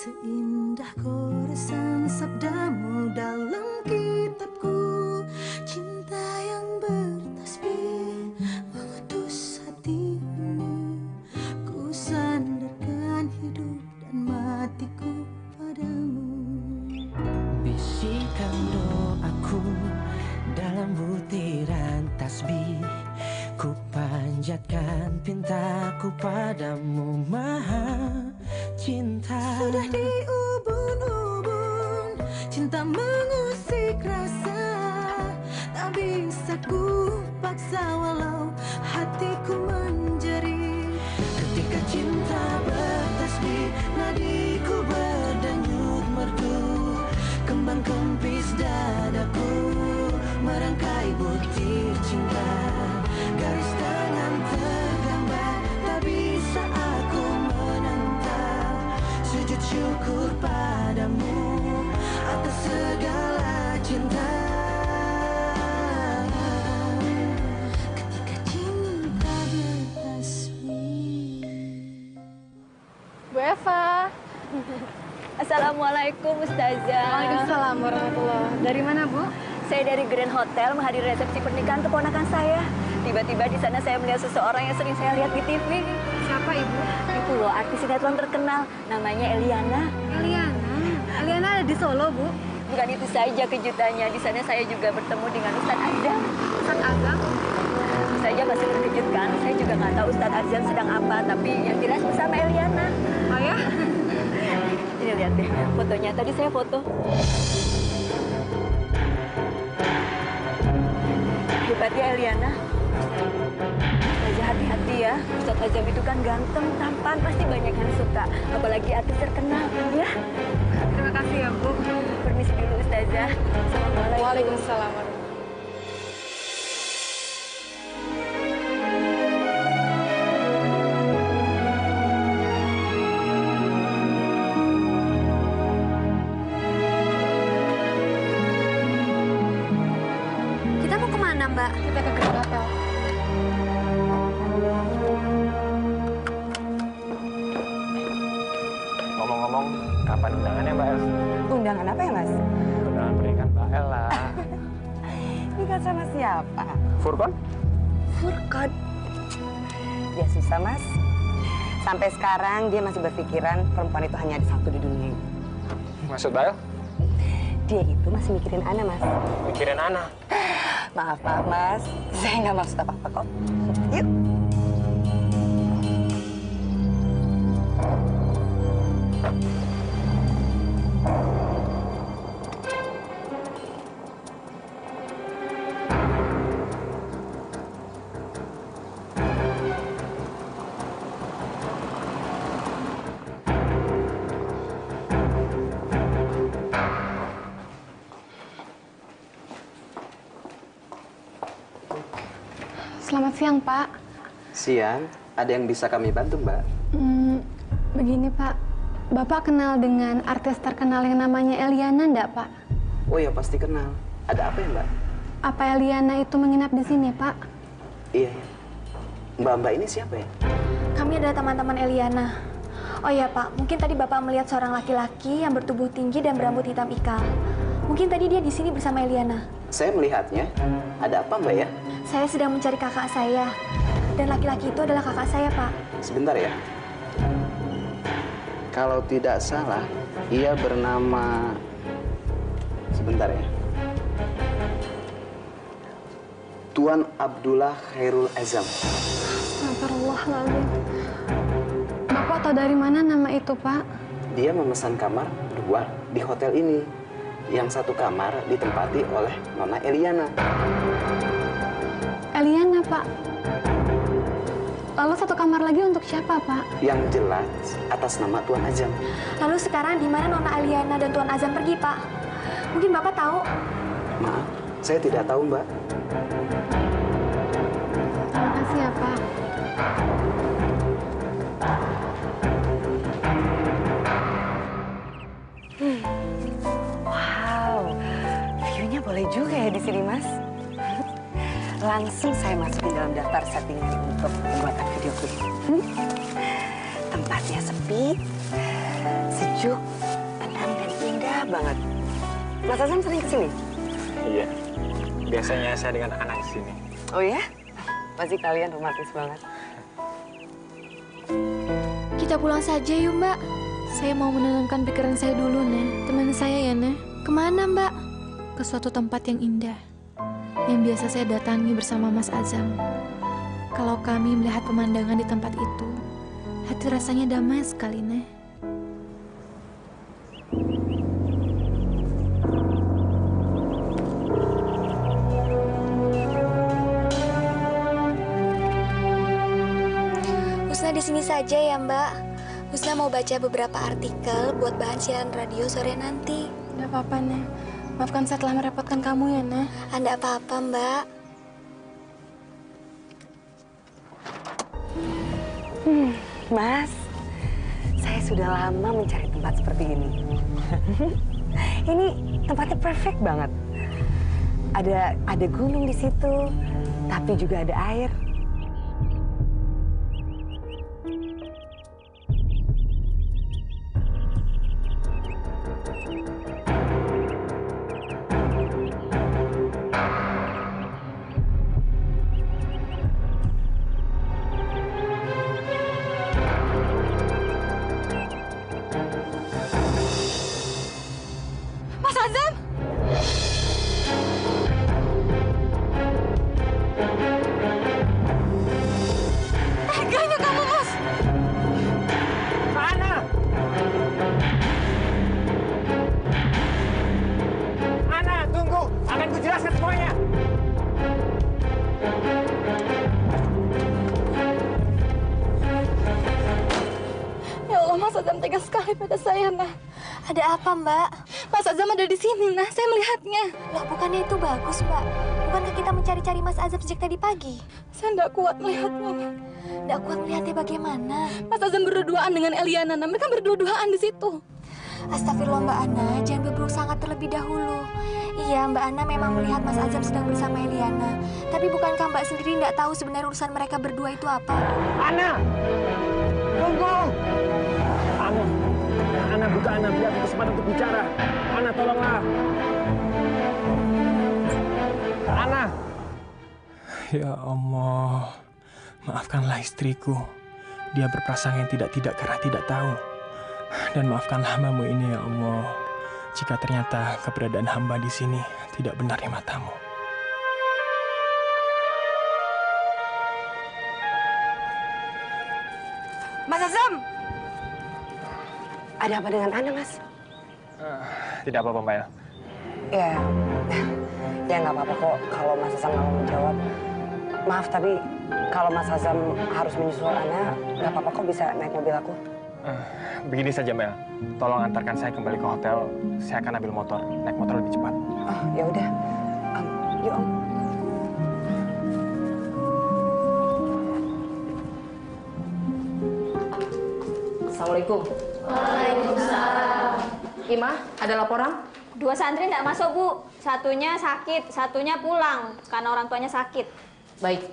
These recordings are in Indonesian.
Seindah goresan sabdamu dalam kitabku, cinta yang bertasbih mengutus hatimu. Ku sandarkan hidup dan matiku padamu. Bisikan doaku dalam butiran tasbih, ku panjatkan pintaku padamu Maha Cinta. Sudah diubun-ubun, cinta mengusik rasa, tak bisa ku paksa walau hatiku menjerit. Ketika cinta bertasbih, nadiku berdenyut merdu, kembang kempis dadaku merangkai butir cinta. Garis tangan tergambar, tak bisa aku menentang. Sujud syukur padamu atas segala cinta. Ketika cinta bertasbih. Bu Eva. Assalamualaikum Ustazah. Waalaikumsalam warahmatullahi. Dari mana, Bu? Saya dari Grand Hotel menghadiri resepsi pernikahan keponakan saya. Tiba-tiba di sana saya melihat seseorang yang sering saya lihat di TV. Siapa, Ibu? Itu loh artis sinetron terkenal, namanya Eliana. Eliana. Eliana ada di Solo, Bu. Bukan itu saja kejutannya, di sana saya juga bertemu dengan Ustadz Azam. Ustadz Azam? Saya masih terkejut kan, saya juga nggak tahu Ustadz Azam sedang apa, tapi yang jelas bersama Eliana. Oh ya? Ini lihat deh fotonya, tadi saya foto. Hebat ya Eliana. Ustazah hati-hati ya, Ustadz Azam itu kan ganteng, tampan, pasti banyak yang suka. Apalagi artis terkenal, ya. Terima kasih ya, Bu. Permisi dulu Ustazah. Assalamualaikum. Waalaikumsalam. Kita mau kemana, Mbak? Kita ke Grand Hotel. Ngomong-ngomong, kapan undangannya Mbak El? Undangan apa ya, Mas? Undangan pernikahan Mbak El lah. Nikah sama siapa? Furkon? Furkon. Ya susah, Mas. Sampai sekarang dia masih berpikiran perempuan itu hanya ada satu di dunia ini. Maksud Mbak El? Dia itu masih mikirin Ana, Mas. Mikirin Ana. Maaf, Mas. Saya nggak maksud apa-apa kok. Yuk. Selamat siang, Pak. Siang, ada yang bisa kami bantu, Mbak? Begini, Pak. Bapak kenal dengan artis terkenal yang namanya Eliana, enggak, Pak? Oh ya, pasti kenal. Ada apa ya, Mbak? Apa Eliana itu menginap di sini, Pak? Iya, ya. Mbak-mbak ini siapa ya? Kami adalah teman-teman Eliana. Oh ya Pak, mungkin tadi Bapak melihat seorang laki-laki yang bertubuh tinggi dan berambut hitam ikal. Mungkin tadi dia di sini bersama Eliana. Saya melihatnya. Ada apa, Mbak ya? Saya sedang mencari kakak saya. Dan laki-laki itu adalah kakak saya, Pak. Sebentar ya. Kalau tidak salah, ia bernama... Sebentar ya. Tuan Abdullah Khairul Azam. Astagfirullahaladzim. Bapak tahu dari mana nama itu, Pak? Dia memesan kamar 2 di hotel ini. Yang satu kamar ditempati oleh Nona Eliana. Eliana, Pak. Lalu satu kamar lagi untuk siapa, Pak? Yang jelas atas nama Tuan Azam. Lalu sekarang di mana Nona Eliana dan Tuan Azam pergi, Pak? Mungkin Bapak tahu? Maaf, saya tidak tahu, Mbak. Terima kasih ya, Pak. Wow, view-nya boleh juga ya di sini, Mas. Langsung saya masukin dalam daftar settingan untuk pembuatan video klip. Tempat tempatnya sepi, sejuk, tenang dan indah banget. Mas Azam sering kesini? Iya. Biasanya saya dengan anak di sini. Oh ya? Pasti kalian romantis banget. Kita pulang saja yuk, Mbak. Saya mau menenangkan pikiran saya dulu, Nek. Teman saya ya, Nek. Kemana, Mbak? Ke suatu tempat yang indah, yang biasa saya datangi bersama Mas Azam. Kalau kami melihat pemandangan di tempat itu, hati rasanya damai sekali, Nek. Husna di sini saja ya, Mbak. Husna mau baca beberapa artikel buat bahan siaran radio sore nanti. Nggak apa-apa, Nek. Maafkan saya telah merepotkan kamu ya, Nek. Anda apa-apa, Mbak? Mas, saya sudah lama mencari tempat seperti ini. Ini tempatnya perfect banget. Ada gunung di situ, tapi juga ada air. Mas Azam! Teganya kamu, Mas! Ana! Ana, tunggu! Akan kujelaskan semuanya! Ya Allah, Mas Azam tega sekali pada saya, Nah. Ada apa, Mbak? Mas Azam ada di sini, Nah. Saya melihatnya. Loh, bukannya itu bagus, Mbak? Bukankah kita mencari-cari Mas Azam sejak tadi pagi? Saya tidak kuat melihatnya, Nah. Tidak kuat melihatnya bagaimana? Mas Azam berdua-duaan dengan Eliana, Nah. Mereka berdua-duaan di situ. Astagfirullah, Mbak Ana. Jangan berburuk sangat terlebih dahulu. Iya, Mbak Ana memang melihat Mas Azam sedang bersama Eliana. Tapi bukankah Mbak sendiri tidak tahu sebenarnya urusan mereka berdua itu apa? Ana! Tunggu! Ana! Ana, buka Ana. Biar aku kesempatan untuk bicara. Ana, tolonglah. Ana! Ya Allah. Maafkanlah istriku. Dia berprasangka yang tidak-tidak karena tidak tahu. Dan maafkanlah hambamu ini, ya Allah. Jika ternyata keberadaan hamba di sini tidak benar di matamu. Mas Azam! Ada apa dengan Ana, Mas? Tidak apa-apa, Mbak El. Ya nggak apa-apa kok kalau Mas Azam nggak mau menjawab. Maaf, tapi kalau Mas Azam harus menyusul Ana, nggak apa-apa kok bisa naik mobil aku. Begini saja, Mel. Tolong antarkan saya kembali ke hotel. Saya akan ambil motor. Naik motor lebih cepat. Oh, ya udah. Yuk, Om. Assalamualaikum. Waalaikumsalam. Ima, ada laporan? 2 santri tidak masuk, Bu. Satunya sakit, satunya pulang karena orang tuanya sakit. Baik.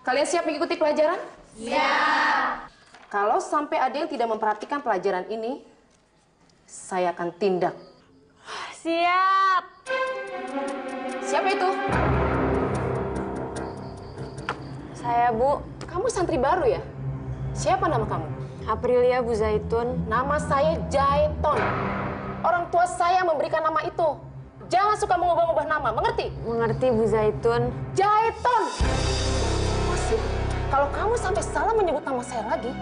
Kalian siap mengikuti pelajaran? Siap. Kalau sampai ada yang tidak memperhatikan pelajaran ini, saya akan tindak. Siap. Siapa itu? Saya, Bu. Kamu santri baru ya? Siapa nama kamu? Aprilia Bu Zaitun. Nama saya Jaiton. Orang tua saya memberikan nama itu. Jangan suka mengubah-ubah nama, mengerti? Mengerti, Bu Zaitun. Jaiton! Masih, kalau kamu sampai salah menyebut nama saya lagi,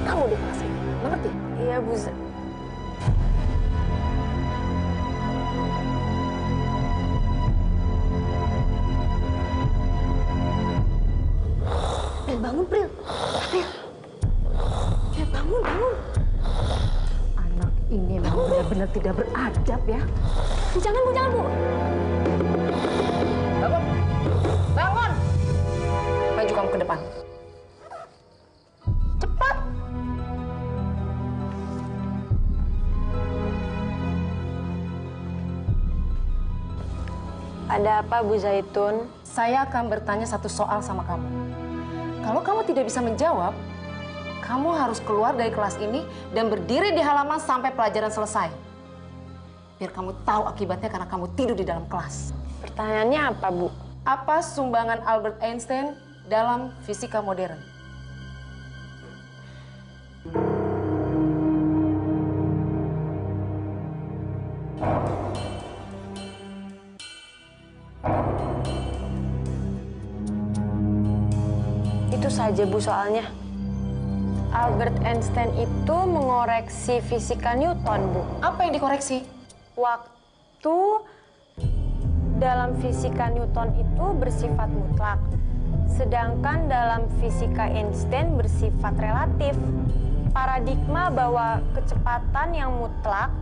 kamu di kelas ini, mengerti? Iya, Bu Zaitun. Bangun, Pril. Pril. Bangun. Anak ini memang benar-benar tidak beradab ya. Jangan, Bu. Bangun. Maju kamu ke depan. Cepat. Ada apa, Bu Zaitun? Saya akan bertanya satu soal sama kamu. Kalau kamu tidak bisa menjawab, Kamu harus keluar dari kelas ini dan berdiri di halaman sampai pelajaran selesai. Biar kamu tahu akibatnya karena kamu tidur di dalam kelas. Pertanyaannya apa, Bu? Apa sumbangan Albert Einstein dalam fisika modern? Itu saja, Bu, soalnya. Albert Einstein itu mengoreksi fisika Newton, Bu. Apa yang dikoreksi? Waktu dalam fisika Newton itu bersifat mutlak, sedangkan dalam fisika Einstein bersifat relatif. Paradigma bahwa kecepatan yang mutlak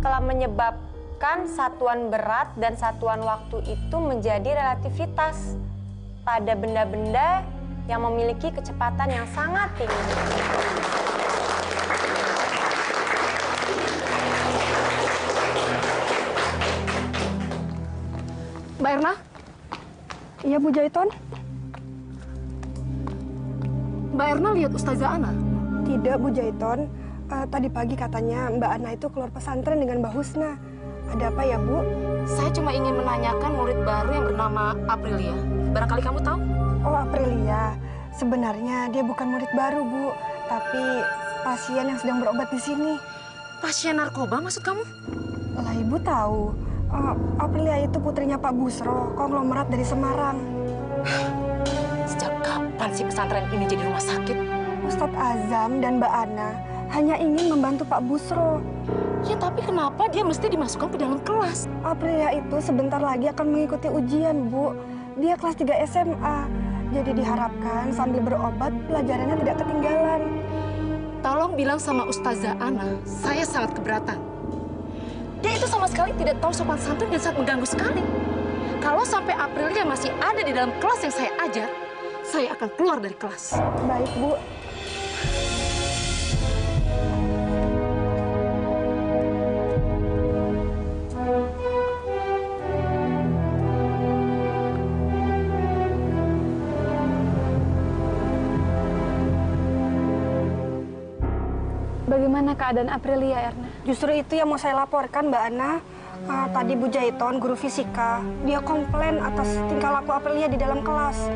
telah menyebabkan satuan berat dan satuan waktu itu menjadi relativitas pada benda-benda yang memiliki kecepatan yang sangat tinggi. Mbak Erna? Iya, Bu Jaiton? Mbak Erna lihat Ustazah Ana? Tidak, Bu Jaiton. Tadi pagi katanya Mbak Ana itu keluar pesantren dengan Mbak Husna. Ada apa ya, Bu? Saya cuma ingin menanyakan murid baru yang bernama Aprilia. Barangkali kamu tahu? Oh, Aprilia. Sebenarnya dia bukan murid baru, Bu. Tapi pasien yang sedang berobat di sini. Pasien narkoba maksud kamu? Lah, Ibu tahu. Aprilia itu putrinya Pak Busro, konglomerat dari Semarang. Sejak kapan sih pesantren ini jadi rumah sakit? Ustadz Azam dan Mbak Ana hanya ingin membantu Pak Busro. Ya, tapi kenapa dia mesti dimasukkan ke dalam kelas? Aprilia itu sebentar lagi akan mengikuti ujian, Bu. Dia kelas 3 SMA. Jadi diharapkan sambil berobat, pelajarannya tidak ketinggalan. Tolong bilang sama Ustazah Ana, saya sangat keberatan. Dia itu sama sekali tidak tahu sopan santun dan sangat mengganggu sekali. Kalau sampai Aprilia masih ada di dalam kelas yang saya ajar, saya akan keluar dari kelas. Baik, Bu. Bagaimana keadaan Aprilia, Erna? Justru itu yang mau saya laporkan, Mbak Ana. Tadi Bu Jaiton, guru fisika, dia komplain atas tingkah laku Aprilia di dalam kelas.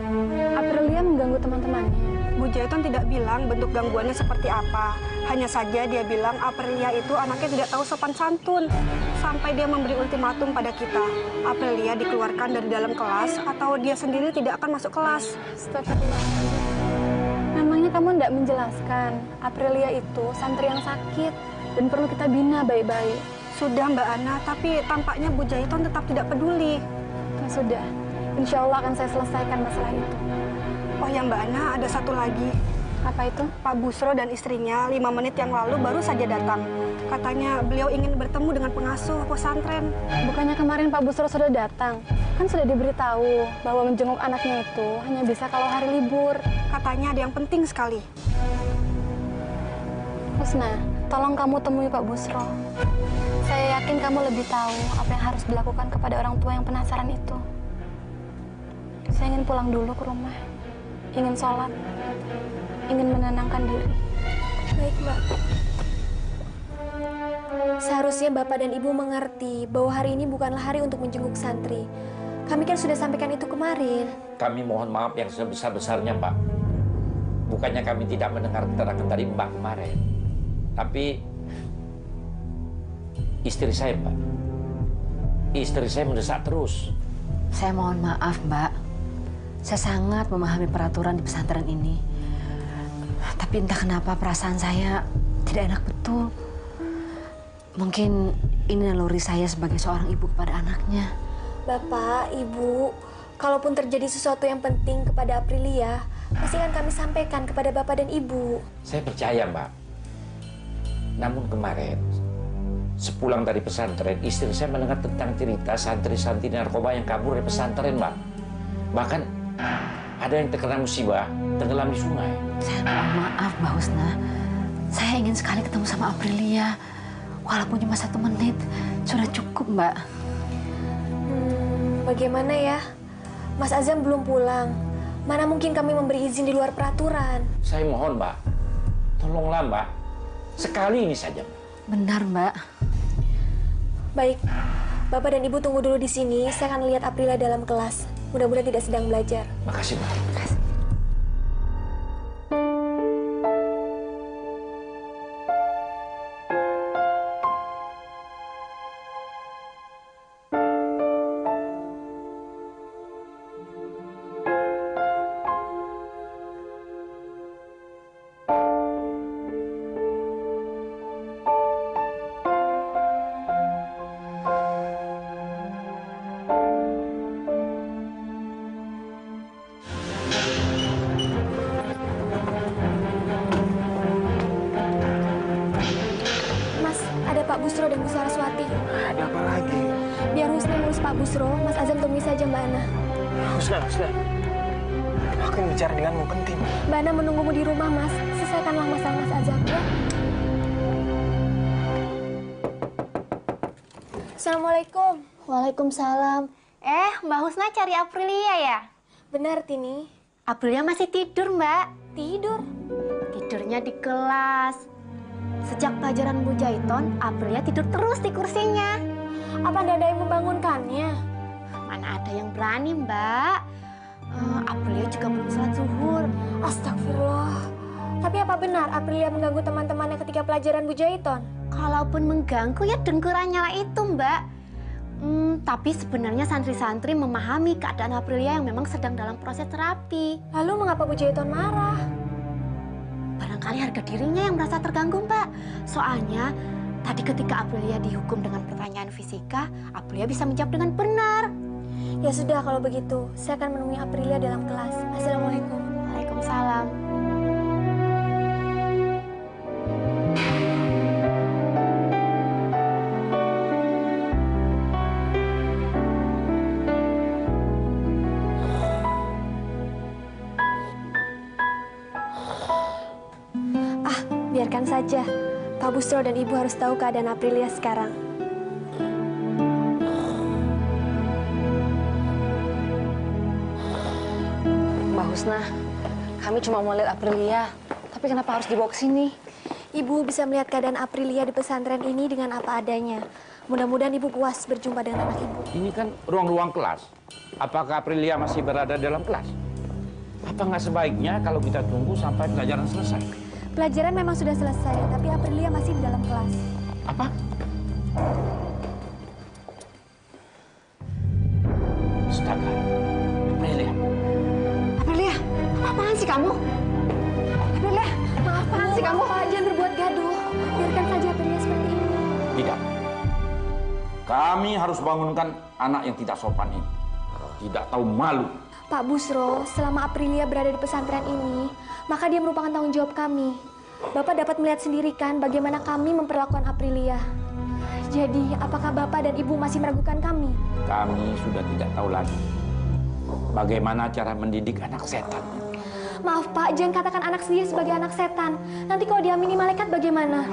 Aprilia mengganggu teman-temannya. Bu Jaiton tidak bilang bentuk gangguannya seperti apa. Hanya saja dia bilang Aprilia itu anaknya tidak tahu sopan santun. Sampai dia memberi ultimatum pada kita. Aprilia dikeluarkan dari dalam kelas atau dia sendiri tidak akan masuk kelas. Memangnya kamu tidak menjelaskan, Aprilia itu santri yang sakit dan perlu kita bina baik-baik. Sudah, Mbak Ana, tapi tampaknya Bu Jaiton tetap tidak peduli. Ya sudah, insya Allah akan saya selesaikan masalah itu. Oh ya, Mbak Ana, ada satu lagi. Apa itu? Pak Busro dan istrinya 5 menit yang lalu baru saja datang. Katanya beliau ingin bertemu dengan pengasuh pesantren. Bukannya kemarin Pak Busro sudah datang? Kan sudah diberitahu bahwa menjenguk anaknya itu hanya bisa kalau hari libur. Katanya ada yang penting sekali. Husna, tolong kamu temui Pak Busro. Saya yakin kamu lebih tahu apa yang harus dilakukan kepada orang tua yang penasaran itu. Saya ingin pulang dulu ke rumah. Ingin sholat. Ingin menenangkan diri. Baik, Mbak. Seharusnya Bapak dan Ibu mengerti bahwa hari ini bukanlah hari untuk menjenguk santri. Kami kan sudah sampaikan itu kemarin. Kami mohon maaf yang sebesar-besarnya, Pak. Bukannya kami tidak mendengar keterangan dari Mbak kemarin. Tapi istri saya, Pak. Istri saya mendesak terus. Saya mohon maaf, Mbak. Saya sangat memahami peraturan di pesantren ini. Tapi entah kenapa perasaan saya tidak enak betul. Mungkin ini naluri saya sebagai seorang ibu kepada anaknya. Bapak, Ibu, kalaupun terjadi sesuatu yang penting kepada Aprilia, pasti akan kami sampaikan kepada Bapak dan Ibu. Saya percaya, Mbak. Namun kemarin, sepulang dari pesantren, istri saya mendengar tentang cerita santri-santri narkoba yang kabur dari pesantren, Mbak. Bahkan ada yang terkena musibah, tenggelam di sungai. Saya mohon maaf, Mbak Husna. Saya ingin sekali ketemu sama Aprilia. Walaupun cuma 1 menit, sudah cukup, Mbak. Bagaimana ya? Mas Azam belum pulang. Mana mungkin kami memberi izin di luar peraturan. Saya mohon, Mbak. Tolonglah Mbak, sekali ini saja. Benar, Mbak. Baik, Bapak dan Ibu tunggu dulu di sini. Saya akan lihat Aprilia dalam kelas. Mudah-mudahan tidak sedang belajar. Makasih Mbak. Pak Busro dan Bu Saraswati. Ada apa lagi? Biar Husna ngurus Pak Busro, Mas Azam temui saja Mbak Ana. Husna. Aku ingin bicara denganmu, penting. Mbak Ana menunggumu di rumah, Mas. Selesaikanlah masalah Mas Azam, ya. Assalamualaikum. Waalaikumsalam. Mbak Husna cari Aprilia ya? Benar, Tini. Aprilia masih tidur, Mbak. Tidur? Tidurnya di kelas. Sejak pelajaran Bu Jaiton, Aprilia tidur terus di kursinya. Apa Anda ada yang membangunkannya? Mana ada yang berani, Mbak. Aprilia juga belum sholat zuhur. Astagfirullah. Tapi apa benar Aprilia mengganggu teman-temannya ketika pelajaran Bu Jaiton? Kalaupun mengganggu ya dengkurannya lah itu, Mbak. Tapi sebenarnya santri-santri memahami keadaan Aprilia yang memang sedang dalam proses terapi. Lalu mengapa Bu Jaiton marah? Barangkali harga dirinya yang merasa terganggu, Mbak. Soalnya tadi ketika Aprilia dihukum dengan pertanyaan fisika, Aprilia bisa menjawab dengan benar. Ya sudah, kalau begitu saya akan menemui Aprilia dalam kelas. Assalamualaikum. Waalaikumsalam. Biarkan saja. Pak Busro dan Ibu harus tahu keadaan Aprilia sekarang. Mbak Husna, kami cuma mau lihat Aprilia. Tapi kenapa harus dibawa ke sini? Ibu bisa melihat keadaan Aprilia di pesantren ini dengan apa adanya. Mudah-mudahan Ibu puas berjumpa dengan anak Ibu. Ini kan ruang-ruang kelas. Apakah Aprilia masih berada dalam kelas? Apa nggak sebaiknya kalau kita tunggu sampai pelajaran selesai? Pelajaran memang sudah selesai, tapi Aprilia masih di dalam kelas. Apa? Astaga. Aprilia, apaan sih kamu? Aprilia, apaan sih kamu? Pak, jangan berbuat gaduh. Biarkan saja Aprilia seperti ini. Tidak. Kami harus bangunkan anak yang tidak sopan ini. Tidak tahu malu. Pak Busro, selama Aprilia berada di pesantren ini, maka dia merupakan tanggung jawab kami. Bapak dapat melihat sendiri kan bagaimana kami memperlakukan Aprilia. Jadi, apakah Bapak dan Ibu masih meragukan kami? Kami sudah tidak tahu lagi bagaimana cara mendidik anak setan. Maaf Pak, jangan katakan anak sendiri sebagai anak setan. Nanti kalau diamini malaikat bagaimana?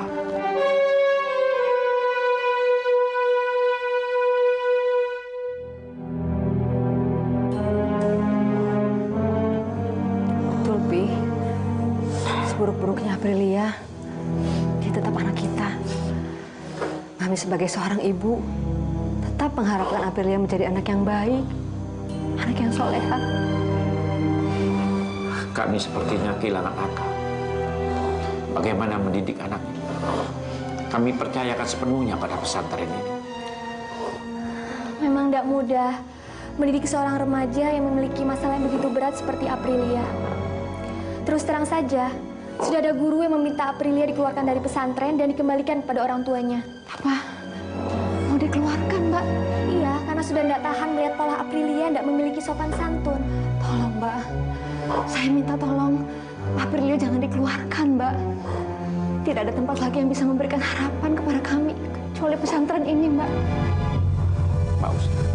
Seburuk-buruknya Aprilia, dia tetap anak kita. Kami sebagai seorang ibu, tetap mengharapkan Aprilia menjadi anak yang baik, anak yang soleha. Kami sepertinya kehilangan akal. Bagaimana mendidik anak ini? Kami percayakan sepenuhnya pada pesantren ini. Memang tidak mudah mendidik seorang remaja yang memiliki masalah yang begitu berat seperti Aprilia. Terus terang saja, sudah ada guru yang meminta Aprilia dikeluarkan dari pesantren dan dikembalikan kepada orang tuanya. Apa? Mau dikeluarkan, Mbak? Iya, karena sudah tidak tahan melihat pola Aprilia tidak memiliki sopan santun. Tolong, Mbak. Saya minta tolong. Aprilia jangan dikeluarkan, Mbak. Tidak ada tempat lagi yang bisa memberikan harapan kepada kami, kecuali pesantren ini, Mbak. Mbak Ustaz,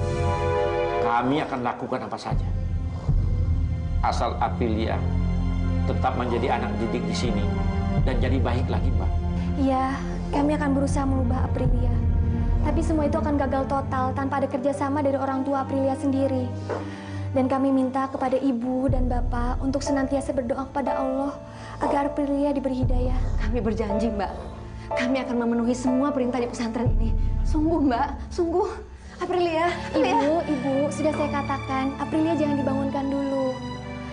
kami akan lakukan apa saja. Asal Aprilia tetap menjadi anak didik di sini dan jadi baik lagi, Mbak. Iya, kami akan berusaha mengubah Aprilia. Tapi semua itu akan gagal total tanpa ada kerjasama dari orang tua Aprilia sendiri. Dan kami minta kepada Ibu dan Bapak untuk senantiasa berdoa kepada Allah agar Aprilia diberi hidayah. Kami berjanji, Mbak. Kami akan memenuhi semua perintah di pesantren ini. Sungguh, Mbak. Sungguh. Aprilia. Ibu, sudah saya katakan, Aprilia jangan dibangunkan dulu.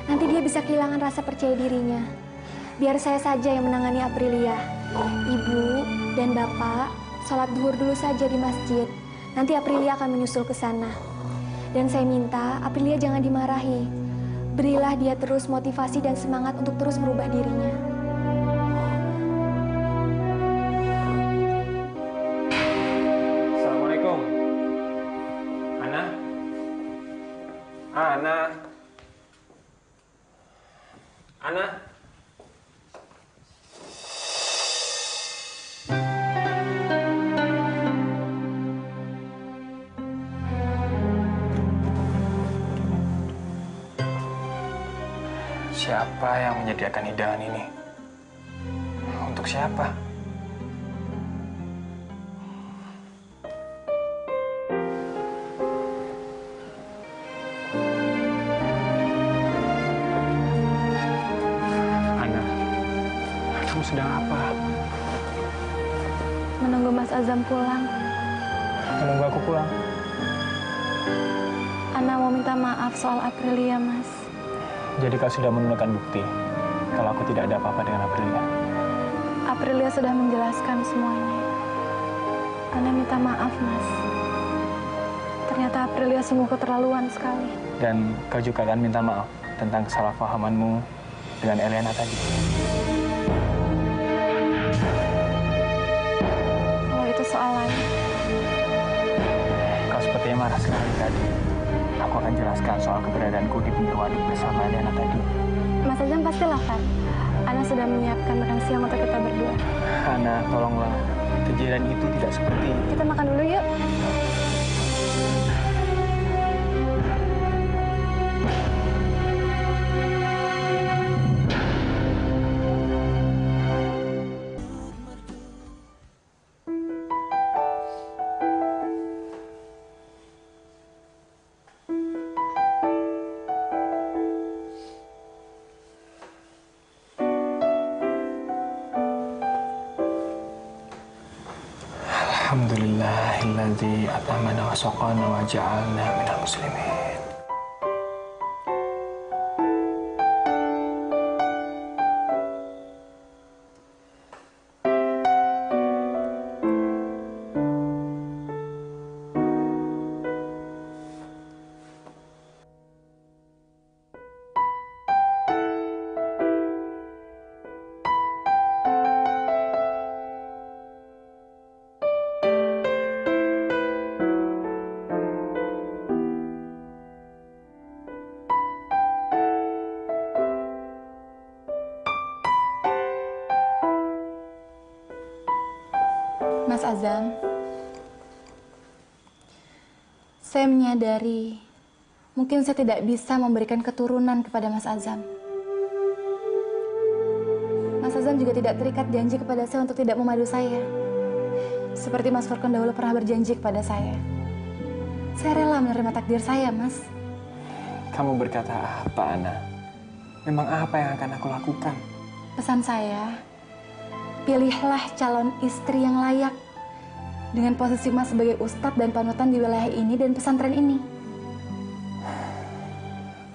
Nanti dia bisa kehilangan rasa percaya dirinya. Biar saya saja yang menangani Aprilia. Ibu dan Bapak, sholat duhur dulu saja di masjid. Nanti Aprilia akan menyusul ke sana. Dan saya minta Aprilia jangan dimarahi. Berilah dia terus motivasi dan semangat untuk terus merubah dirinya. Assalamualaikum. Ana? Ana? Ana? Siapa yang menyediakan hidangan ini? Untuk siapa? Ana, kamu sedang apa? Menunggu Mas Azam pulang. Menunggu aku pulang? Ana mau minta maaf soal Aprilia, Mas. Jadi kau sudah menemukan bukti kalau aku tidak ada apa-apa dengan Aprilia? Aprilia sudah menjelaskan semuanya. Ana minta maaf, Mas. Ternyata Aprilia sungguh keterlaluan sekali. Dan kau juga kan minta maaf tentang kesalahpahamanmu dengan Eliana tadi. Kalau itu soal lain. Kau sepertinya marah sekali tadi. Aku akan jelaskan soal keberadaanku di pintu waduk bersama Eliana tadi. Mas Azam pastilah, Fan. Ana sudah menyiapkan makan siang untuk kita berdua. Ana, tolonglah. Kejadian itu tidak seperti itu. Kita makan dulu yuk. Alhamdulillahilladzi at'amana wa saqana wa ja'alna minal muslimin. Mas Azam, saya menyadari mungkin saya tidak bisa memberikan keturunan kepada Mas Azam. Mas Azam juga tidak terikat janji kepada saya untuk tidak memadu saya. Seperti Mas Furkon dahulu pernah berjanji kepada saya. Saya rela menerima takdir saya, Mas. Kamu berkata apa, Ana? Memang apa yang akan aku lakukan? Pesan saya, pilihlah calon istri yang layak dengan posisi Mas sebagai ustadz dan panutan di wilayah ini dan pesantren ini.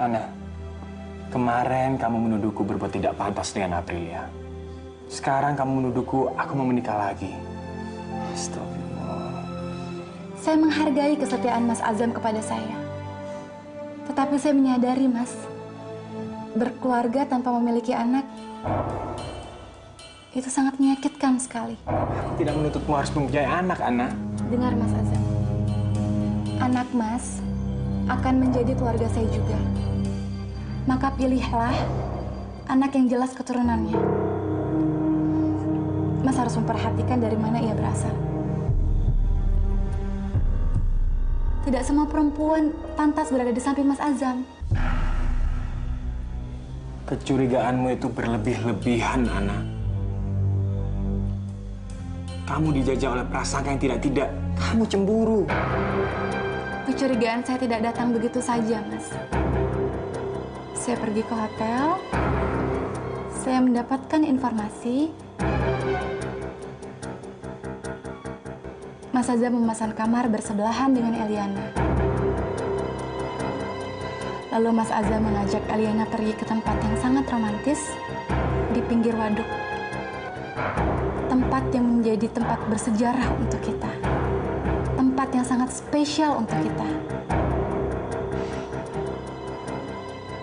Ana, kemarin kamu menuduhku berbuat tidak pantas dengan Aprilia. Sekarang kamu menuduhku aku mau menikah lagi. Astagfirullah. Saya menghargai kesetiaan Mas Azam kepada saya. Tetapi saya menyadari, Mas, berkeluarga tanpa memiliki anak itu sangat menyakitkan sekali. Aku tidak menuntutmu harus mempunyai anak, Ana. Dengar, Mas Azam. Anak Mas akan menjadi keluarga saya juga. Maka pilihlah anak yang jelas keturunannya. Mas harus memperhatikan dari mana ia berasal. Tidak semua perempuan pantas berada di samping Mas Azam. Kecurigaanmu itu berlebih-lebihan, Ana. Kamu dijajah oleh prasangka yang tidak-tidak. Kamu cemburu. Kecurigaan saya tidak datang begitu saja, Mas. Saya pergi ke hotel. Saya mendapatkan informasi Mas Azam memesan kamar bersebelahan dengan Eliana. Lalu Mas Azam mengajak Eliana pergi ke tempat yang sangat romantis di pinggir waduk. Tempat yang menjadi tempat bersejarah untuk kita. Tempat yang sangat spesial untuk kita.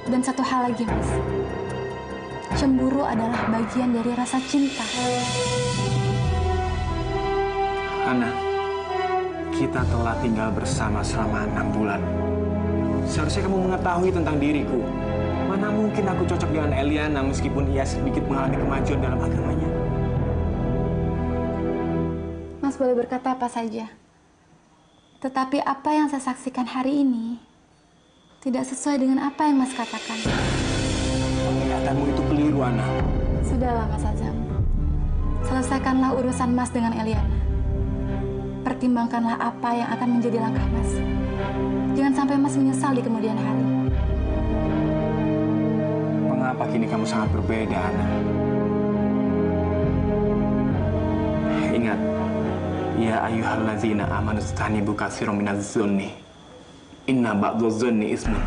Dan satu hal lagi, Mas. Cemburu adalah bagian dari rasa cinta. Ana, kita telah tinggal bersama selama 6 bulan. Seharusnya kamu mengetahui tentang diriku. Mana mungkin aku cocok dengan Eliana meskipun ia sedikit mengalami kemajuan dalam agamanya. Mas boleh berkata apa saja. Tetapi apa yang saya saksikan hari ini tidak sesuai dengan apa yang Mas katakan. Penglihatanmu itu keliru, Ana. Sudahlah, Mas Azam. Selesaikanlah urusan Mas dengan Eliana. Pertimbangkanlah apa yang akan menjadi langkah Mas. Jangan sampai Mas menyesal di kemudian hari. Mengapa kini kamu sangat berbeda, Ana? Ingat, ya ayyuhalladzina amanu istanibu katsiran minadz-dzunni. Inna ba'dadz-dzunni ismun.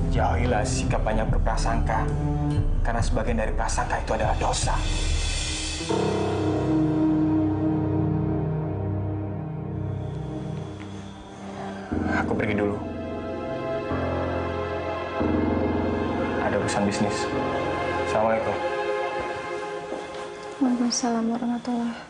Jauhilah sikap banyak berprasangka, karena sebagian dari prasangka itu adalah dosa. Aku pergi dulu. Ada urusan bisnis. Assalamualaikum. Waalaikumsalam warahmatullahi.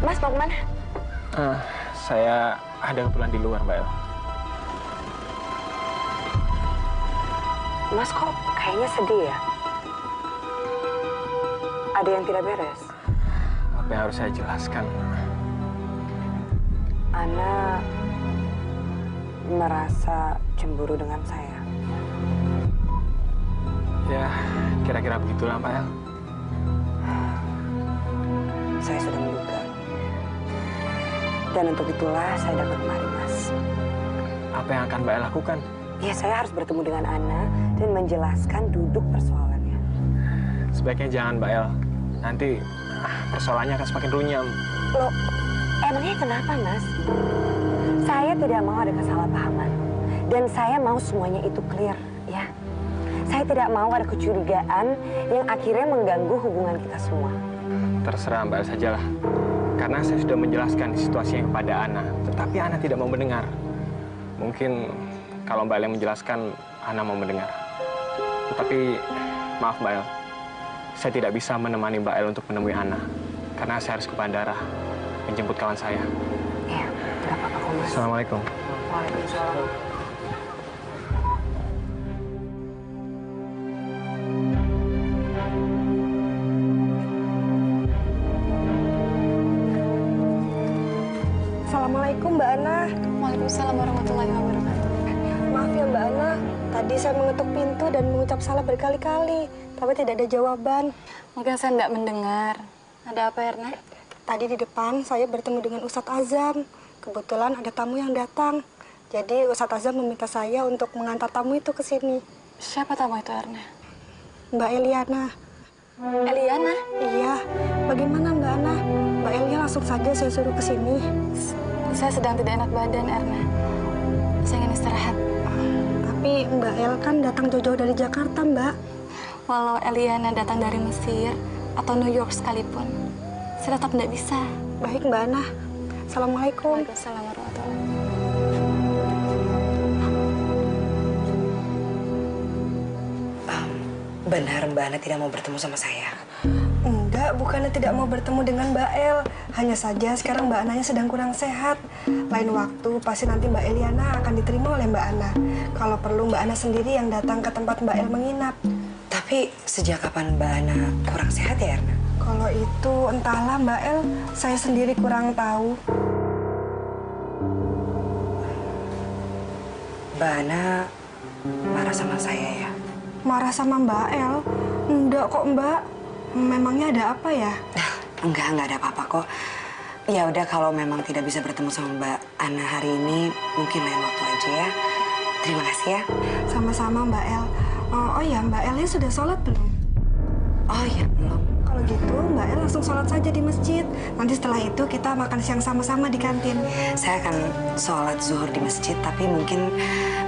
Mas mau kemana? Saya ada keperluan di luar, Mbak El. Mas kok kayaknya sedih ya? Ada yang tidak beres? Apa yang harus saya jelaskan? Ana merasa cemburu dengan saya. Ya, kira-kira begitulah, Mbak El. Saya sudah menduga. Dan untuk itulah saya datang kemari, Mas. Apa yang akan Mbak El lakukan? Ya, saya harus bertemu dengan Ana dan menjelaskan duduk persoalannya. Sebaiknya jangan, Mbak El. Nanti persoalannya akan semakin runyam. Loh, emangnya kenapa, Mas? Saya tidak mau ada kesalahpahaman. Dan saya mau semuanya itu clear, ya. Saya tidak mau ada kecurigaan yang akhirnya mengganggu hubungan kita semua. Terserah Mbak El sajalah. Karena saya sudah menjelaskan situasinya kepada Ana, tetapi Ana tidak mau mendengar. Mungkin kalau Mbak El yang menjelaskan, Ana mau mendengar. Tetapi maaf Mbak El, saya tidak bisa menemani Mbak El untuk menemui Ana. Karena saya harus ke bandara, menjemput kawan saya. Iya, nggak apa-apa kok, Mas. Assalamualaikum. Waalaikumsalam. Assalamualaikum Mbak Ana. Waalaikumsalam warahmatullahi wabarakatuh. Maaf ya Mbak Ana, tadi saya mengetuk pintu dan mengucap salam berkali-kali, tapi tidak ada jawaban. Mungkin saya tidak mendengar. Ada apa, Erna? Tadi di depan saya bertemu dengan Ustadz Azam. Kebetulan ada tamu yang datang. Jadi Ustadz Azam meminta saya untuk mengantar tamu itu ke sini. Siapa tamu itu, Erna? Mbak Eliana. Eliana? Iya. Bagaimana Mbak Ana? Mbak Elia langsung saja saya suruh ke sini. Saya sedang tidak enak badan, Erna. Saya ingin istirahat. Tapi Mbak El kan datang jauh-jauh dari Jakarta, Mbak. Walau Eliana datang dari Mesir atau New York sekalipun, saya tetap tidak bisa. Baik, Mbak Ana. Assalamualaikum. Waalaikumsalam warahmatullahi. Benar Mbak Ana tidak mau bertemu sama saya? Enggak, bukannya tidak mau bertemu dengan Mbak El. Hanya saja sekarang Mbak Ananya sedang kurang sehat. Lain waktu pasti nanti Mbak Eliana akan diterima oleh Mbak Ana. Kalau perlu Mbak Ana sendiri yang datang ke tempat Mbak El menginap. Tapi sejak kapan Mbak Ana kurang sehat ya, Erna? Kalau itu entahlah Mbak El, saya sendiri kurang tahu. Mbak Ana marah sama saya ya? Marah sama Mbak El? Enggak kok Mbak. Memangnya ada apa ya? Enggak ada apa-apa kok. Ya udah kalau memang tidak bisa bertemu sama Mbak Ana hari ini, mungkin lain waktu aja ya. Terima kasih ya. Sama-sama Mbak El. Oh ya, Mbak Elnya sudah sholat belum? Oh ya, belum. Kalau gitu Mbak El langsung sholat saja di masjid. Nanti setelah itu kita makan siang sama-sama di kantin. Saya akan sholat zuhur di masjid, tapi mungkin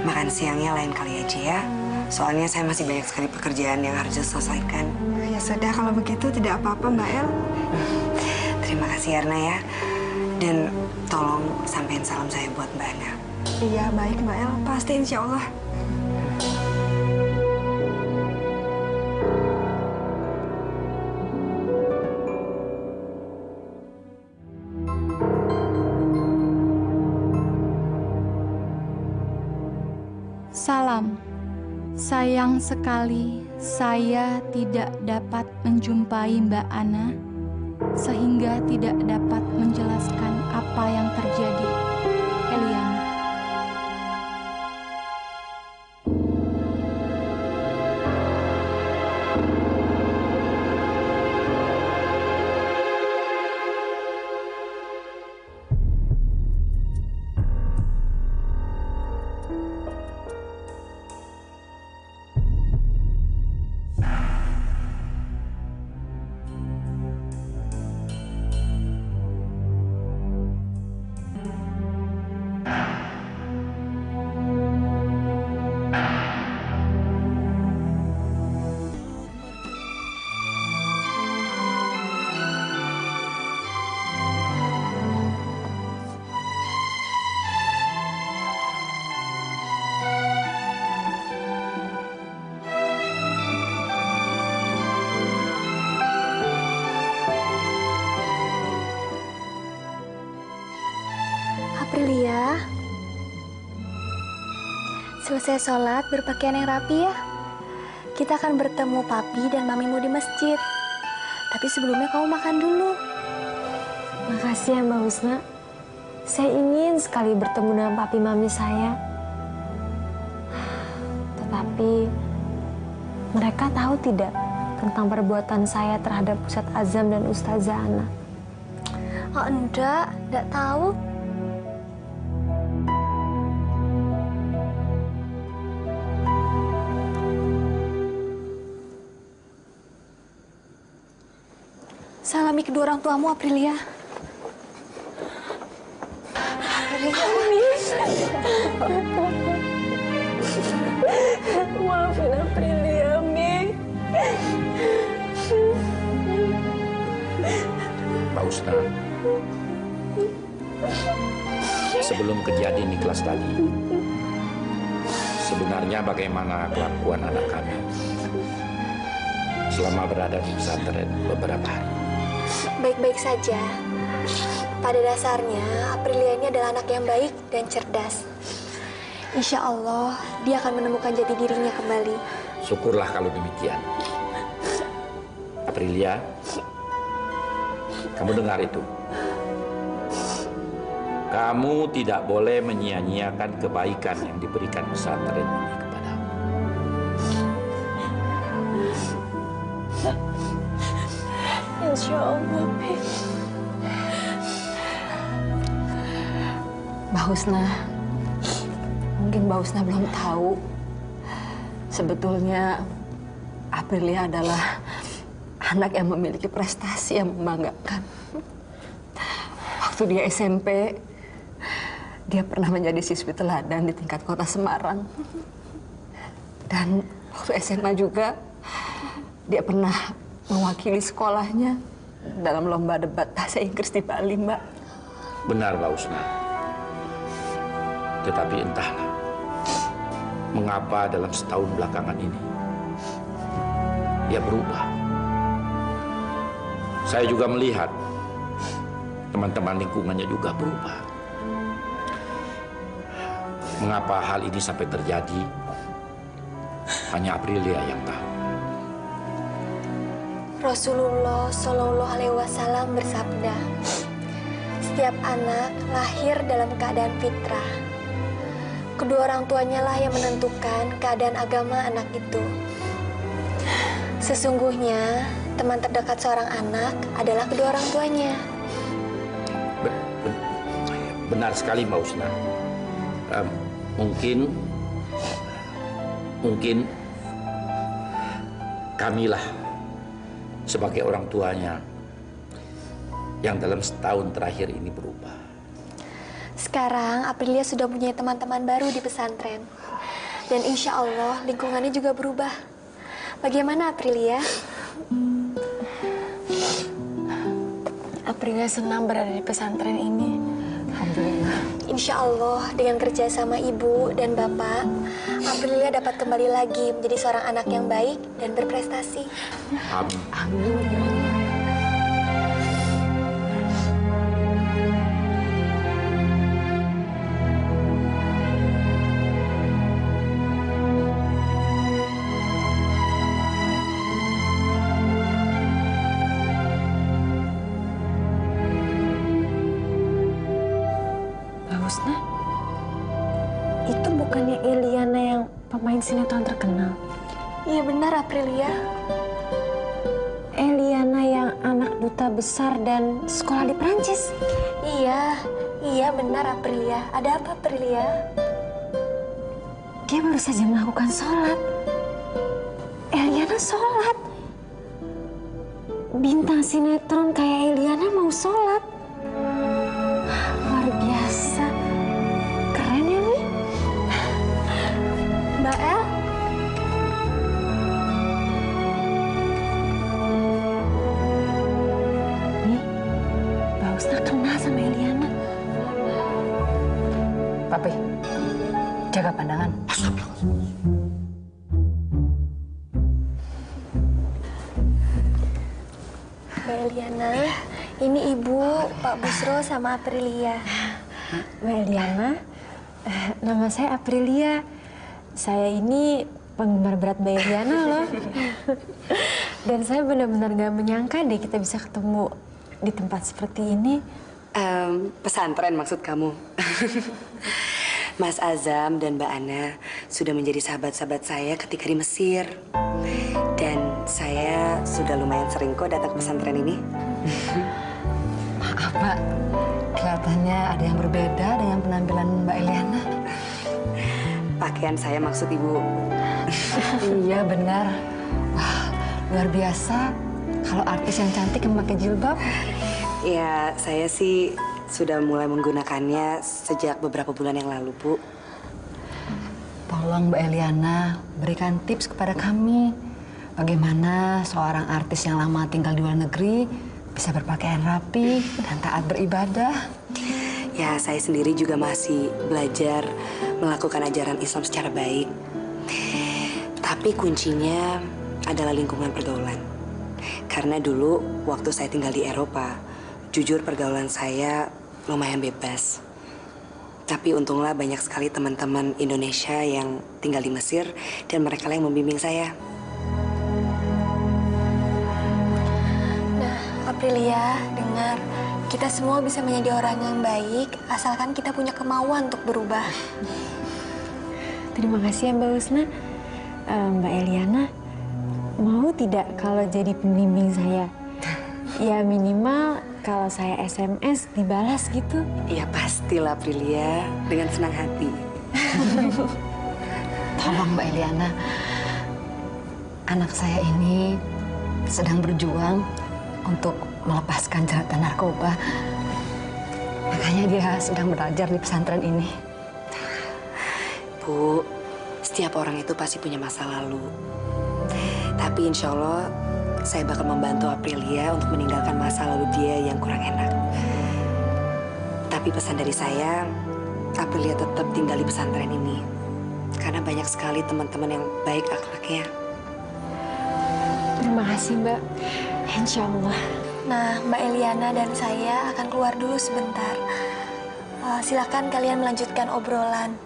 makan siangnya lain kali aja ya. Soalnya saya masih banyak sekali pekerjaan yang harus diselesaikan. Ya sudah, kalau begitu tidak apa-apa Mbak El. Terima kasih Erna ya. Dan tolong sampaikan salam saya buat Mbak Ana. Iya, baik Mbak El. Pasti insya Allah. Salam. Sayang sekali saya tidak dapat menjumpai Mbak Ana, sehingga tidak dapat menjelaskan apa yang terjadi. Eliana. Aprilia, selesai sholat berpakaian yang rapi ya. Kita akan bertemu papi dan mamimu di masjid. Tapi sebelumnya kamu makan dulu. Makasih ya Mbak Husna. Saya ingin sekali bertemu dengan papi mami saya. Tetapi mereka tahu tidak tentang perbuatan saya terhadap Ustadz Azam dan Ustazah Ana? Oh enggak tahu. Salami kedua orang tuamu, Aprilia. Maafin Aprilia, Mi. Pak Ustadz, sebelum kejadian di kelas tadi, sebenarnya bagaimana kelakuan anak kami selama berada di pesantren beberapa hari? Baik-baik saja. Pada dasarnya, Aprilia ini adalah anak yang baik dan cerdas. Insya Allah, dia akan menemukan jati dirinya kembali. Syukurlah kalau demikian. Aprilia, kamu dengar itu? Kamu tidak boleh menyia-nyiakan kebaikan yang diberikan pesantren ini kepadamu. Insya Allah, Mi. Mbak Husna, mungkin Mbak Husna belum tahu. Sebetulnya Aprilia adalah anak yang memiliki prestasi yang membanggakan. Waktu dia SMP, dia pernah menjadi siswi teladan di tingkat kota Semarang. Dan waktu SMA juga, dia pernah mewakili sekolahnya dalam lomba debat bahasa Inggris di Bali, Mbak. Benar, Mbak Husna. Tetapi entahlah, mengapa dalam setahun belakangan ini dia berubah. Saya juga melihat teman-teman lingkungannya juga berubah. Mengapa hal ini sampai terjadi? Hanya Aprilia yang tahu. Rasulullah Shallallahu Alaihi Wasallam bersabda, setiap anak lahir dalam keadaan fitrah. Kedua orang tuanya lah yang menentukan keadaan agama anak itu. Sesungguhnya, teman terdekat seorang anak adalah kedua orang tuanya. Benar sekali, Mbak Husna. Mungkin kamilah sebagai orang tuanya yang dalam setahun terakhir ini berubah. Sekarang Aprilia sudah punya teman-teman baru di pesantren. Dan insya Allah lingkungannya juga berubah. Bagaimana Aprilia? Aprilia senang berada di pesantren ini. Alhamdulillah. Insya Allah dengan kerja sama ibu dan bapak, Aprilia dapat kembali lagi menjadi seorang anak yang baik dan berprestasi. Amin. Amin. Husna, itu bukannya Eliana yang pemain sinetron terkenal? Iya benar Aprilia. Eliana yang anak duta besar dan sekolah di Prancis? Iya benar Aprilia. Ada apa Aprilia? Dia baru saja melakukan sholat. Eliana sholat. Bintang sinetron kayak Eliana mau sholat. Luar biasa. Keren ya, Mi? Mbak El? Mi, Mbak Husna kenal sama Eliana. Papi, jaga pandangan. Mbak Eliana, ini Ibu, Pak Busro, sama Aprilia. Mbak Eliana, nama saya Aprilia. Saya ini penggemar berat Mbak Eliana loh. Dan saya benar-benar gak menyangka deh kita bisa ketemu di tempat seperti ini. Pesantren maksud kamu? Mas Azam dan Mbak Ana sudah menjadi sahabat-sahabat saya ketika di Mesir. Dan saya sudah lumayan sering kok datang ke pesantren ini. Maaf, Mbak. Kelihatannya ada yang berbeda dengan penampilan Mbak Eliana. Pakaian saya maksud Ibu. Iya, benar. Wah, luar biasa. Kalau artis yang cantik yang pakai jilbab. Ya, saya sih sudah mulai menggunakannya sejak beberapa bulan yang lalu, Bu. Tolong Mbak Eliana berikan tips kepada kami. Bagaimana seorang artis yang lama tinggal di luar negeri bisa berpakaian rapi dan taat beribadah. Ya, saya sendiri juga masih belajar melakukan ajaran Islam secara baik. Tapi kuncinya adalah lingkungan pergaulan. Karena dulu waktu saya tinggal di Eropa, jujur pergaulan saya lumayan bebas. Tapi untunglah banyak sekali teman-teman Indonesia yang tinggal di Mesir dan mereka yang membimbing saya. Nah, Aprilia, dengar. Kita semua bisa menjadi orang yang baik, asalkan kita punya kemauan untuk berubah. Terima kasih ya Mbak Husna. Mbak Eliana, mau tidak kalau jadi pembimbing saya? Ya minimal kalau saya SMS dibalas gitu. Ya pastilah Aprilia, dengan senang hati. Tolong Mbak Eliana, anak saya ini sedang berjuang untuk melepaskan jeratan narkoba. Makanya dia sedang belajar di pesantren ini. Bu, setiap orang itu pasti punya masa lalu. Tapi insya Allah saya bakal membantu Aprilia untuk meninggalkan masa lalu dia yang kurang enak. Tapi pesan dari saya, Aprilia tetap tinggal di pesantren ini. Karena banyak sekali teman-teman yang baik akhlaknya. Terima kasih Mbak. Insya Allah. Nah, Mbak Eliana dan saya akan keluar dulu sebentar. Silakan kalian melanjutkan obrolan.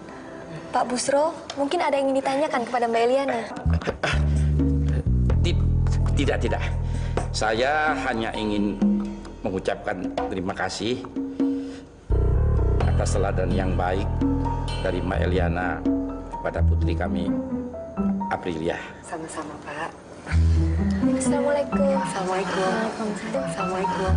Pak Busro, mungkin ada yang ingin ditanyakan kepada Mbak Eliana? Tidak. Saya hanya ingin mengucapkan terima kasih atas teladan yang baik dari Mbak Eliana kepada putri kami, Aprilia. Sama-sama, Pak. Assalamualaikum. Assalamualaikum. Assalamualaikum.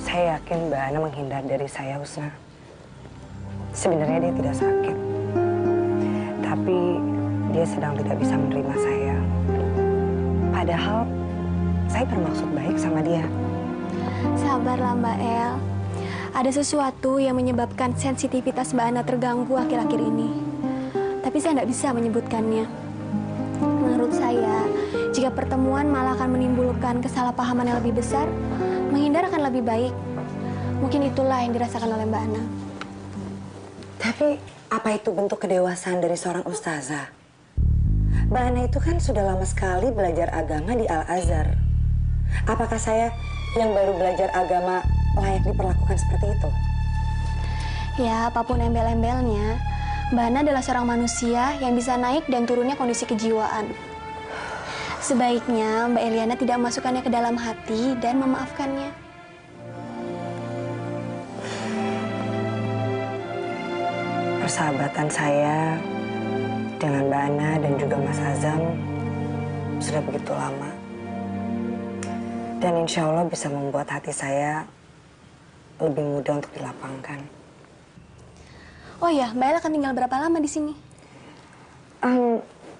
Saya yakin Mbak Ana menghindar dari saya, Husna. Sebenarnya dia tidak sakit. Tapi dia sedang tidak bisa menerima saya. Padahal saya bermaksud baik sama dia. Sabarlah Mbak El. Ada sesuatu yang menyebabkan sensitivitas Mbak Ana terganggu akhir-akhir ini. Tapi saya nggak bisa menyebutkannya. Menurut saya, jika pertemuan malah akan menimbulkan kesalahpahaman yang lebih besar, menghindar akan lebih baik. Mungkin itulah yang dirasakan oleh Mbak Ana. Tapi apa itu bentuk kedewasaan dari seorang ustazah? Mbak Ana itu kan sudah lama sekali belajar agama di Al-Azhar. Apakah saya yang baru belajar agama layak diperlakukan seperti itu? Ya, apapun embel-embelnya, Mbak Ana adalah seorang manusia yang bisa naik dan turunnya kondisi kejiwaan. Sebaiknya Mbak Eliana tidak memasukkannya ke dalam hati dan memaafkannya. Persahabatan saya dengan Mbak Ana dan juga Mas Azam sudah begitu lama. Dan insya Allah bisa membuat hati saya lebih mudah untuk dilapangkan. Oh ya, Mbak El akan tinggal berapa lama di sini?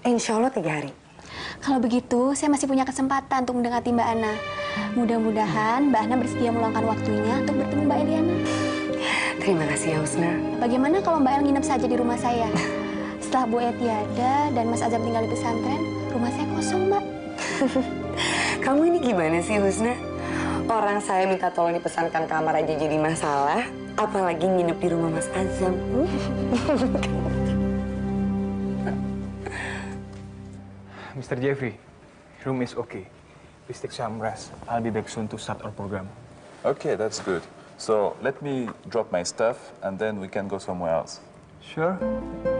Insya Allah 3 hari. Kalau begitu, saya masih punya kesempatan untuk mendekati Mbak Ana. Mudah-mudahan Mbak Ana bersedia meluangkan waktunya untuk bertemu Mbak Eliana. Terima kasih ya Husna. Bagaimana kalau Mbak El nginep saja di rumah saya? Setelah Bu Eti ada dan Mas Azam tinggal di pesantren, rumah saya kosong, Mbak. Kamu ini gimana sih Husna? Orang saya minta tolong dipesankan kamar aja jadi masalah, apalagi nginep di rumah Mas Azam. Mr. Jeffrey, room is okay. Please take some rest. I'll be back soon to start our program. Okay, that's good. So let me drop my stuff and then we can go somewhere else. Sure?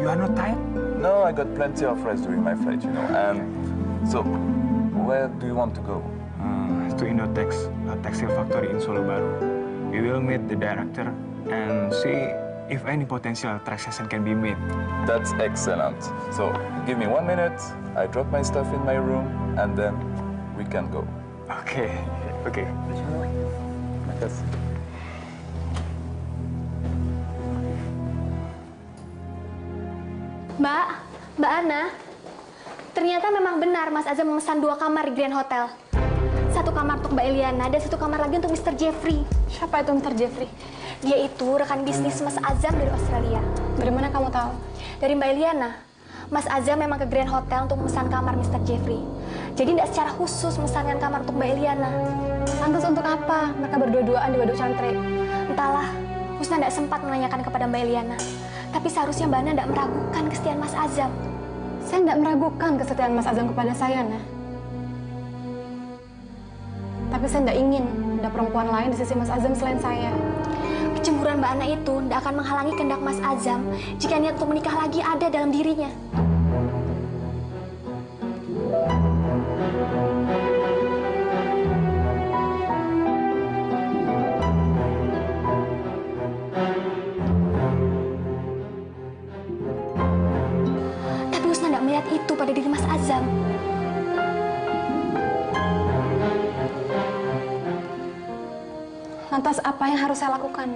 You are not tired? No, I got plenty of rest during my flight, you know. And so, where do you want to go? To Indotex, a textile factory in Solo Baru. We will meet the director and see if any potential transaction can be made. That's excellent. So, give me 1 minute. I drop my stuff in my room and then we can go. Okay, okay. Yes. Mbak Ana, ternyata memang benar Mas Azam memesan 2 kamar di Grand Hotel. 1 kamar untuk Mbak Eliana dan 1 kamar lagi untuk Mr. Jeffrey. Siapa itu Mr. Jeffrey? Dia itu rekan bisnis Mas Azam dari Australia. Dari mana kamu tahu? Dari Mbak Eliana. Mas Azam memang ke Grand Hotel untuk memesan kamar Mr. Jeffrey. Jadi tidak secara khusus memesankan kamar untuk Mbak Eliana. Lantas untuk apa? Mereka berdua-duaan di Waduk Cantik. Entahlah, Husna tidak sempat menanyakan kepada Mbak Eliana. Tapi seharusnya Mbak Ana tidak meragukan kesetiaan Mas Azam. Saya tidak meragukan kesetiaan Mas Azam kepada saya, Nah. Tapi saya tidak ingin ada perempuan lain di sisi Mas Azam selain saya. Kecemburuan Mbak Ana itu tidak akan menghalangi kehendak Mas Azam jika niat untuk menikah lagi ada dalam dirinya. Tapi Husna tidak melihat itu pada diri Mas Azam. Lantas apa yang harus saya lakukan?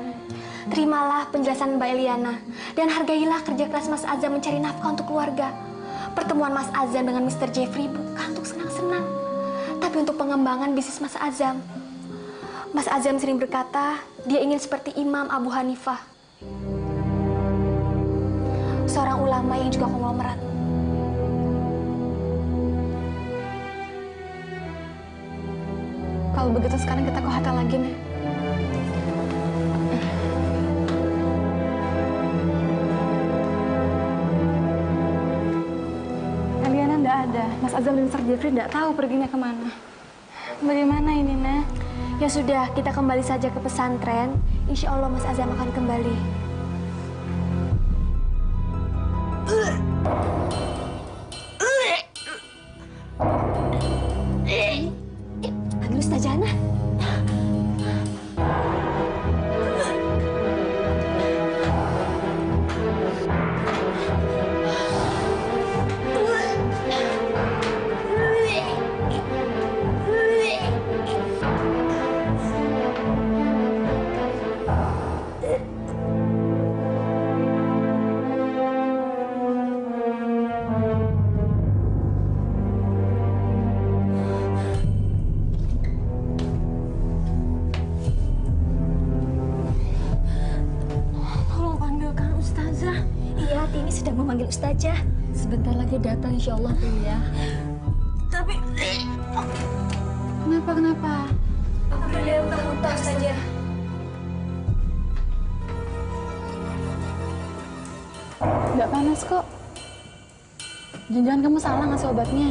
Terimalah penjelasan Mbak Eliana dan hargailah kerja keras Mas Azam mencari nafkah untuk keluarga. Pertemuan Mas Azam dengan Mr. Jeffrey bukan untuk senang-senang, tapi untuk pengembangan bisnis Mas Azam. Mas Azam sering berkata, dia ingin seperti Imam Abu Hanifah, seorang ulama yang juga konglomerat. Kalau begitu sekarang kita ke hotel lagi, Nek. Eliana nggak ada. Mas Azam dan Mr. Jeffrey nggak tahu perginya kemana. Bagaimana ini, Nek? Ya sudah, kita kembali saja ke pesantren. Insya Allah Mas Azam akan kembali. seperti ini sedang memanggil Ustazah. Sebentar lagi datang insya Allah ya. Tapi Kenapa? Aprilia muntah-muntah saja. Nggak panas kok. Jangan-jangan kamu salah ngasih obatnya.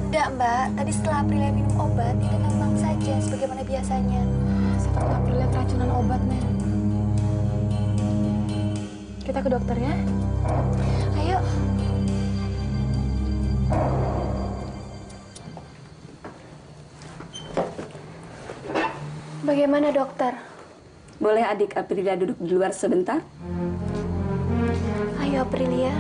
Enggak, Mbak. Tadi setelah Aprilia minum obat, itu tenang saja sebagaimana biasanya. Saya takut Aprilia keracunan obatnya. Kita ke dokter ya. Ayo. Bagaimana, dokter? Boleh adik Aprilia duduk di luar sebentar? Ayo, Aprilia.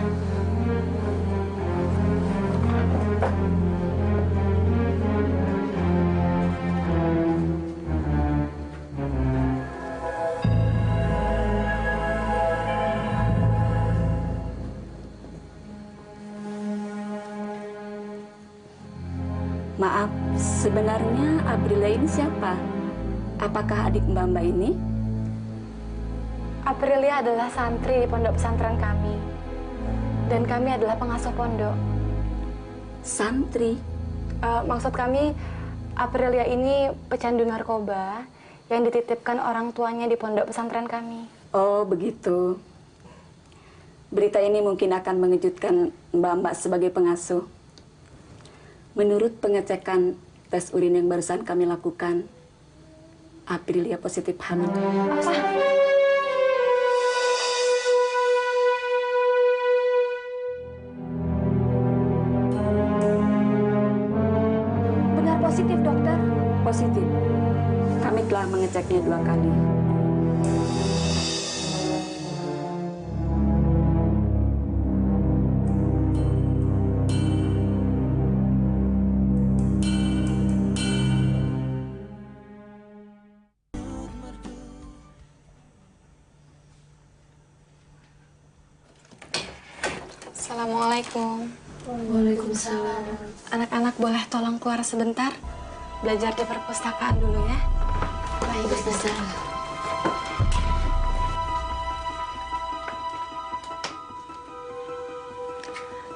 Maaf, sebenarnya Aprilia ini siapa? Apakah adik Mbak ini? Aprilia adalah santri di pondok pesantren kami. Dan kami adalah pengasuh pondok. Santri? Maksud kami, Aprilia ini pecandu narkoba yang dititipkan orang tuanya di pondok pesantren kami. Oh, begitu. Berita ini mungkin akan mengejutkan Mbak sebagai pengasuh. Menurut pengecekan tes urin yang barusan kami lakukan, Aprilia positif hamil. Apa? Benar positif, dokter? Positif. Kami telah mengeceknya 2 kali. Assalamualaikum. Waalaikumsalam. Anak-anak boleh tolong keluar sebentar? Belajar di perpustakaan dulu ya. Baik, Ustazah.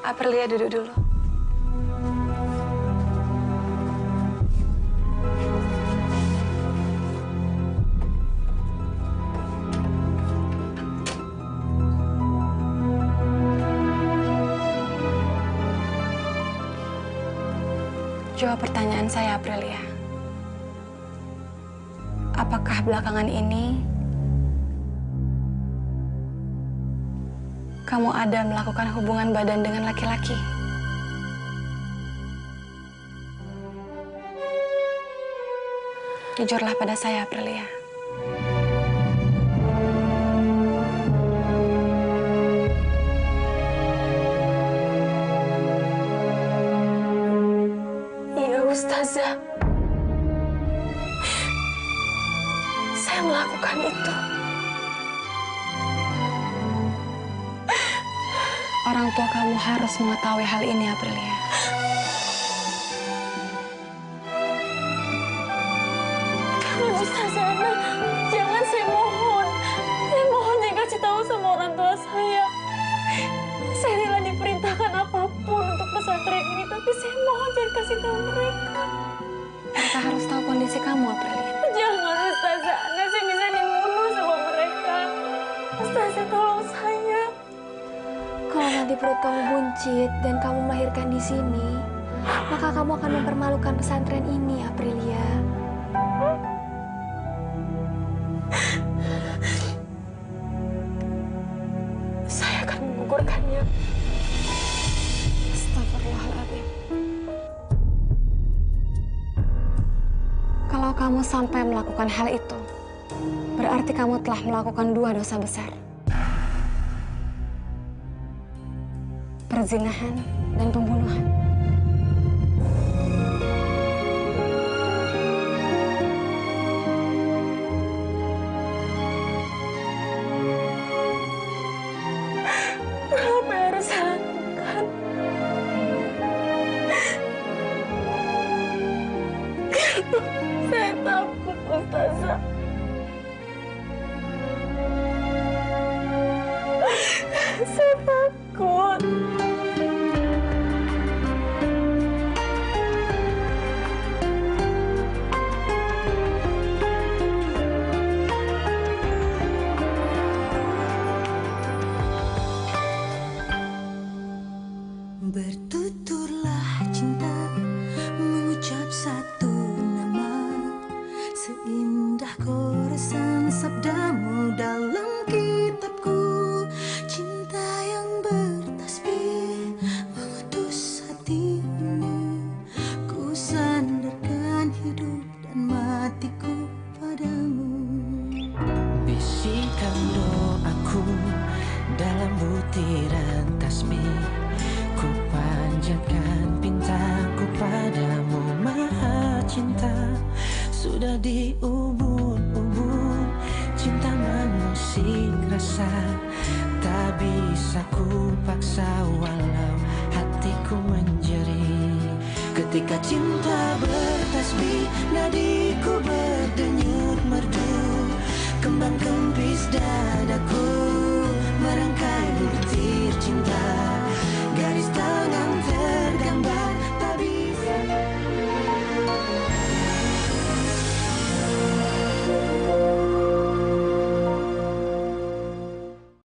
Aprilia duduk dulu. Jawab pertanyaan saya, Aprilia. Apakah belakangan ini kamu ada melakukan hubungan badan dengan laki-laki? Jujurlah pada saya, Aprilia. Ustazah, saya melakukan itu. Orang tua kamu harus mengetahui hal ini, Aprilia. Jangan, Ustazah Ana. Jangan, saya mohon. Saya mohon jangan kasih tahu sama orang tua saya. Saya rela diperintahkan apapun untuk pesantren ini, tapi saya mohon jangan kasih tahu mereka. Mereka harus tahu kondisi kamu, Aprilia. Jangan, Ustazah Ana. Saya bisa dibunuh sama mereka. Ustazah, tolong saya. Kalau nanti perut kamu buncit dan kamu melahirkan di sini, maka kamu akan mempermalukan pesantren ini, Aprilia. Saya akan menggugurkannya. Astagfirullahaladzim. Kalau kamu sampai melakukan hal itu, berarti kamu telah melakukan 2 dosa besar. Perzinahan dan pembunuhan. Apa yang harus saya lakukan? Saya takut, Ustazah. Saya takut. hati ubun-ubun, cinta mengusik rasa, tak bisa ku paksa walau hatiku menjerit. Ketika cinta bertasbih, nadiku berdenyut merdu, kembang kempis